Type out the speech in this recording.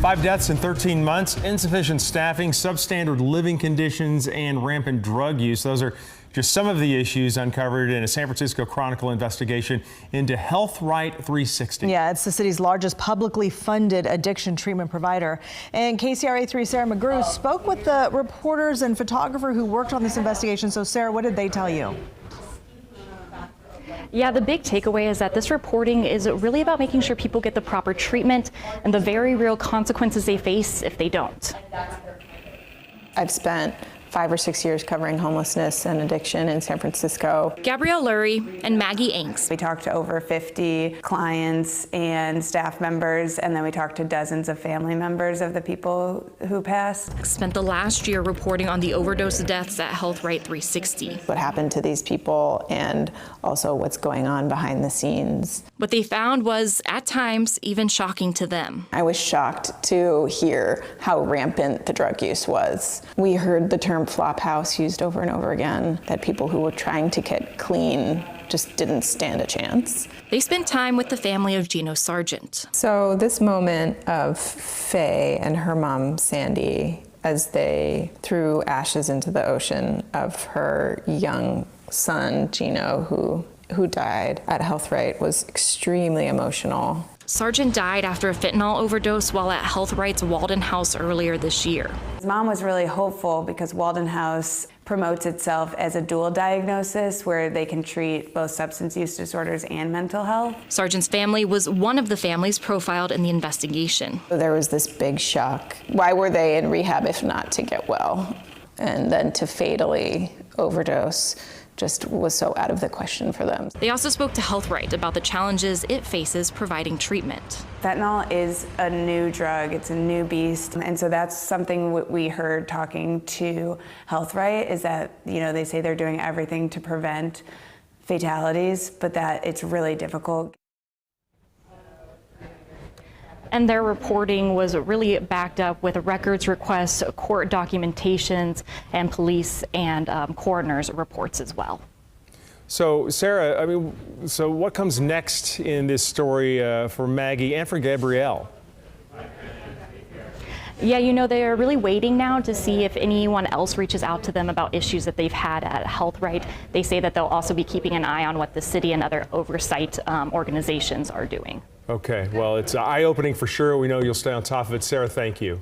5 deaths in 13 months, insufficient staffing, substandard living conditions, and rampant drug use. Those are just some of the issues uncovered in a San Francisco Chronicle investigation into Health Right 360. Yeah, it's the city's largest publicly funded addiction treatment provider. And KCRA 3 Sarah McGrew spoke with the reporters and photographer who worked on this investigation. So Sarah, what did they tell you? Yeah, the big takeaway is that this reporting is really about making sure people get the proper treatment and the very real consequences they face if they don't. I've spent 5 or 6 years covering homelessness and addiction in San Francisco. Gabrielle Lurie and Maggie Inks. We talked to over 50 clients and staff members, and then we talked to dozens of family members of the people who passed. Spent the last year reporting on the overdose deaths at Health Right 360. What happened to these people and also what's going on behind the scenes. What they found was, at times, even shocking to them. I was shocked to hear how rampant the drug use was. We heard the term flop house used over and over again, that people who were trying to get clean just didn't stand a chance. They spent time with the family of Gino Sargent. So this moment of Faye and her mom, Sandy, as they threw ashes into the ocean of her young son, Gino, who died at Health Right, was extremely emotional. Sargent died after a fentanyl overdose while at Health Right's Walden House earlier this year. His mom was really hopeful because Walden House promotes itself as a dual diagnosis where they can treat both substance use disorders and mental health. Sargent's family was one of the families profiled in the investigation. There was this big shock. Why were they in rehab if not to get well? And then to fatally overdose just was so out of the question for them. They also spoke to Health Right about the challenges it faces providing treatment. Fentanyl is a new drug, it's a new beast, and so that's something we heard talking to Health Right is that, they say they're doing everything to prevent fatalities, but that it's really difficult. And their reporting was really backed up with records requests, court documentations, and police and coroner's reports as well. So, Sarah, so what comes next in this story for Maggie and for Gabrielle? Yeah, they are really waiting now to see if anyone else reaches out to them about issues that they've had at Health Right. They say that they'll also be keeping an eye on what the city and other oversight organizations are doing. Okay, well, it's eye-opening for sure. We know you'll stay on top of it. Sarah, thank you.